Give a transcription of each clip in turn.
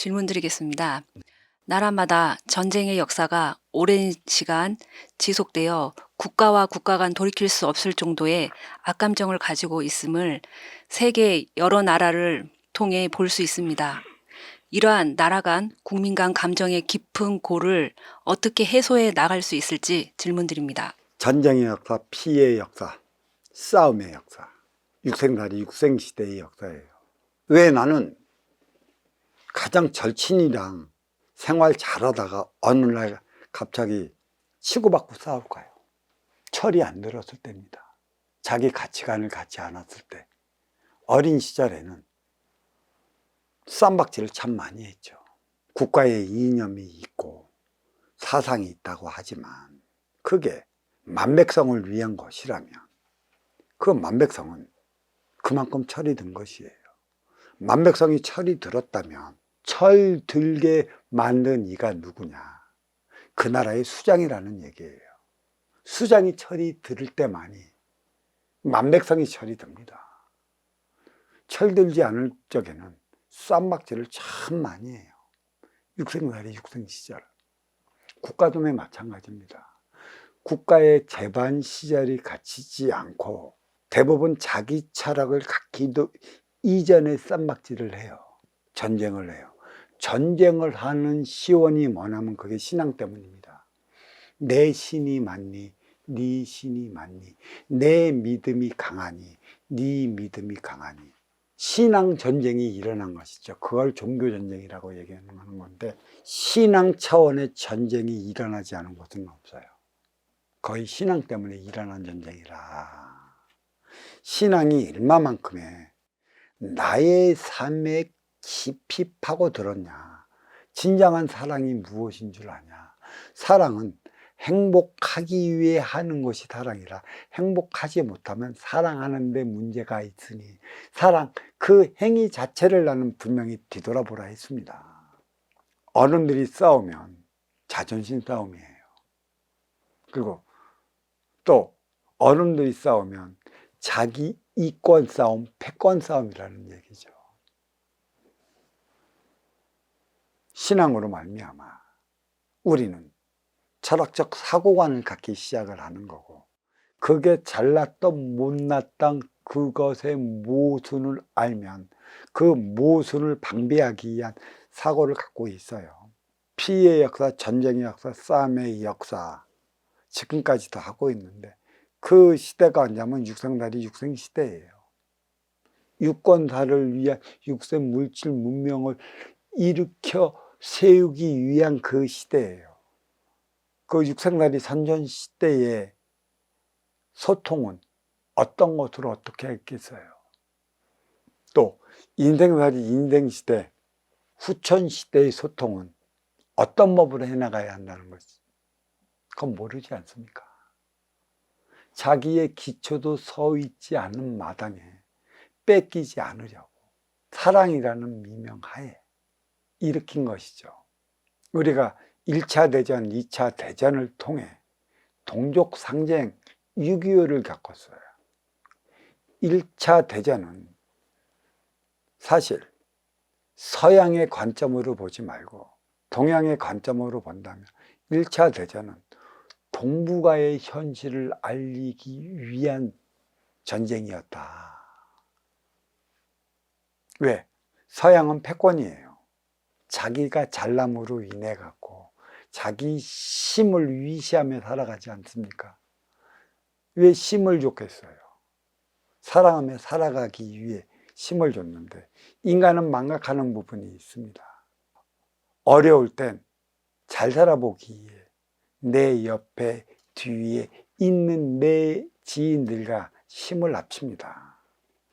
질문 드리겠습니다. 나라마다 전쟁의 역사가 오랜 시간 지속되어 국가와 국가 간 돌이킬 수 없을 정도의 악감정을 가지고 있음을 세계 여러 나라를 통해 볼 수 있습니다. 이러한 나라 간 국민 간 감정의 깊은 골을 어떻게 해소해 나갈 수 있을지 질문드립니다. 전쟁의 역사, 피해의 역사, 싸움의 역사, 육생살이 육생시대의 역사예요. 왜 나는 가장 절친이랑 생활 잘하다가 어느 날 갑자기 치고받고 싸울까요? 철이 안 들었을 때입니다. 자기 가치관을 갖지 않았을 때. 어린 시절에는 쌈박질을 참 많이 했죠. 국가의 이념이 있고 사상이 있다고 하지만 그게 만백성을 위한 것이라면 그 만백성은 그만큼 철이 든 것이에요. 만백성이 철이 들었다면 철 들게 만든 이가 누구냐? 그 나라의 수장이라는 얘기예요. 수장이 철이 들을 때만이 만백성이 철이 듭니다. 철 들지 않을 적에는 쌈박질을 참 많이 해요. 육생살이 육생시절. 국가dom에 마찬가지입니다. 국가의 재반 시절이 갖추지 않고 대부분 자기 철학을 갖기도 이전에 쌈박질을 해요. 전쟁을 해요. 전쟁을 하는 시원이 뭐냐면 그게 신앙 때문입니다. 내 신이 맞니? 네 신이 맞니? 내 믿음이 강하니? 네 믿음이 강하니? 신앙 전쟁이 일어난 것이죠. 그걸 종교 전쟁이라고 얘기하는 건데 신앙 차원의 전쟁이 일어나지 않은 곳은 없어요. 거의 신앙 때문에 일어난 전쟁이라. 신앙이 얼마만큼의 나의 삶에 깊이 파고들었냐. 진정한 사랑이 무엇인 줄 아냐. 사랑은 행복하기 위해 하는 것이 사랑이라 행복하지 못하면 사랑하는 데 문제가 있으니 사랑 그 행위 자체를 나는 분명히 뒤돌아보라 했습니다. 어른들이 싸우면 자존심 싸움이에요. 그리고 또 어른들이 싸우면 자기 이권 싸움, 패권 싸움이라는 얘기죠. 신앙으로 말미암아 우리는 철학적 사고관을 갖기 시작을 하는 거고 그게 잘났던 못났던 그것의 모순을 알면 그 모순을 방비하기 위한 사고를 갖고 있어요. 피해의 역사, 전쟁의 역사, 싸움의 역사 지금까지도 하고 있는데 그 시대가 언제냐면 육생살이 육생시대예요. 유권사를 위한 육생 물질 문명을 일으켜 세우기 위한 그 시대예요. 그 육생살이 선전 시대의 소통은 어떤 것으로 어떻게 했겠어요? 또 인생살이 인생시대, 후천시대의 소통은 어떤 법으로 해나가야 한다는 것이 그건 모르지 않습니까? 자기의 기초도 서 있지 않은 마당에 뺏기지 않으려고 사랑이라는 미명하에 일으킨 것이죠. 우리가 1차 대전, 2차 대전을 통해 동족 상쟁 6.25를 겪었어요. 1차 대전은 사실 서양의 관점으로 보지 말고 동양의 관점으로 본다면 1차 대전은 동북아의 현실을 알리기 위한 전쟁이었다. 왜? 서양은 패권이에요. 자기가 잘남으로 인해 갖고 자기 심을 위시하며 살아가지 않습니까? 왜 심을 줬겠어요? 사랑하며 살아가기 위해 심을 줬는데 인간은 망각하는 부분이 있습니다. 어려울 땐 잘 살아보기 위해 내 옆에 뒤에 있는 내 지인들과 힘을 합칩니다.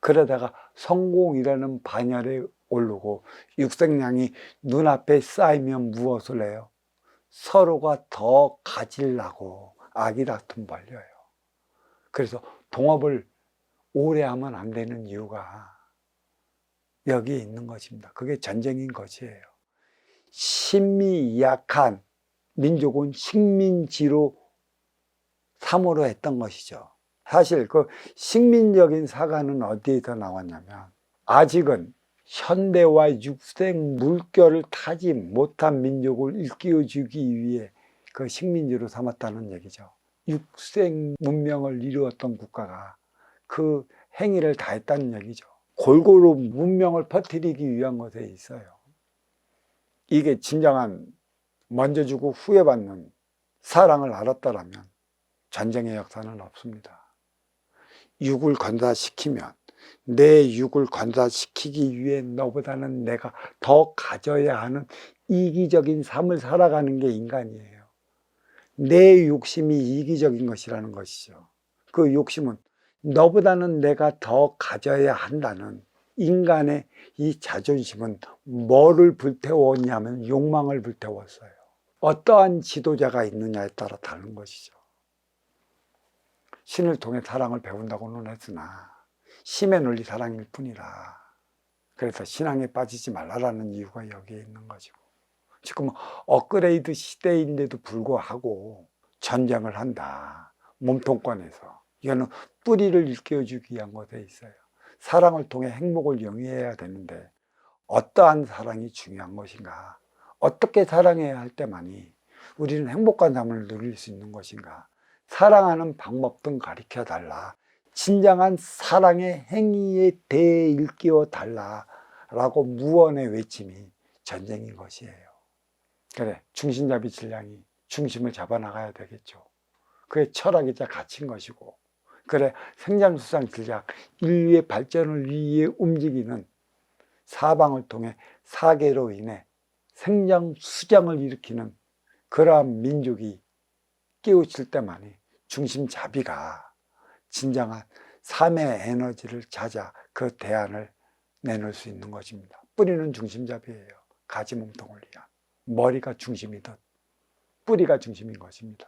그러다가 성공이라는 반열에 오르고 육생량이 눈앞에 쌓이면 무엇을 해요? 서로가 더 가지려고 아기다툼 벌려요. 그래서 동업을 오래 하면 안 되는 이유가 여기에 있는 것입니다. 그게 전쟁인 것이에요. 심이 약한 민족은 식민지로 삼으로 했던 것이죠. 사실 그 식민적인 사과는 어디에서 나왔냐면 아직은 현대와 육생 물결을 타지 못한 민족을 일깨워주기 위해 그 식민지로 삼았다는 얘기죠. 육생 문명을 이루었던 국가가 그 행위를 다 했다는 얘기죠. 골고루 문명을 퍼뜨리기 위한 것에 있어요. 이게 진정한 먼저 주고 후회 받는 사랑을 알았다라면 전쟁의 역사는 없습니다. 육을 건사시키면 내 육을 건사시키기 위해 너보다는 내가 더 가져야 하는 이기적인 삶을 살아가는 게 인간이에요. 내 욕심이 이기적인 것이라는 것이죠. 그 욕심은 너보다는 내가 더 가져야 한다는 인간의 이 자존심은 뭐를 불태웠냐면 욕망을 불태웠어요. 어떠한 지도자가 있느냐에 따라 다른 것이죠. 신을 통해 사랑을 배운다고는 했으나 심의 논리 사랑일 뿐이라. 그래서 신앙에 빠지지 말라라는 이유가 여기에 있는 것이고, 지금 업그레이드 시대인데도 불구하고 전쟁을 한다. 몸통권에서. 이거는 뿌리를 일깨워주기 위한 것에 있어요. 사랑을 통해 행복을 영위해야 되는데 어떠한 사랑이 중요한 것인가? 어떻게 사랑해야 할 때만이 우리는 행복한 삶을 누릴 수 있는 것인가? 사랑하는 방법 등 가르쳐 달라. 진정한 사랑의 행위에 대해 일깨워 달라라고 무언의 외침이 전쟁인 것이에요. 그래, 중심잡이 질량이 중심을 잡아나가야 되겠죠. 그게 철학이자 가치인 것이고, 그래, 생장수상 질량, 인류의 발전을 위해 움직이는 사방을 통해 사계로 인해 생장수장을 일으키는 그러한 민족이 깨우칠 때만이 중심잡이가 진정한 삶의 에너지를 찾아 그 대안을 내놓을 수 있는 것입니다. 뿌리는 중심잡이예요. 가지 몸통을 위한. 머리가 중심이듯 뿌리가 중심인 것입니다.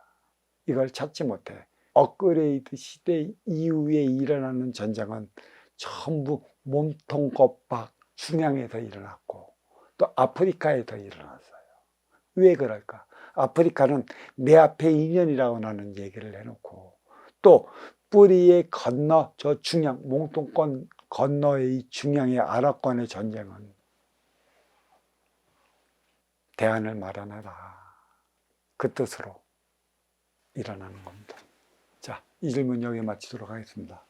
이걸 찾지 못해 업그레이드 시대 이후에 일어나는 전쟁은 전부 몸통 겁박 중앙에서 일어났고 또 아프리카에서 일어났어요. 왜 그럴까? 아프리카는 내 앞에 인연이라고 나는 얘기를 해놓고 또 뿌리의 건너 저 중앙 몸통권 건너의 중앙의 아랍권의 전쟁은 대안을 마련해라. 그 뜻으로 일어나는 겁니다. 자, 이 질문 여기에 마치도록 하겠습니다.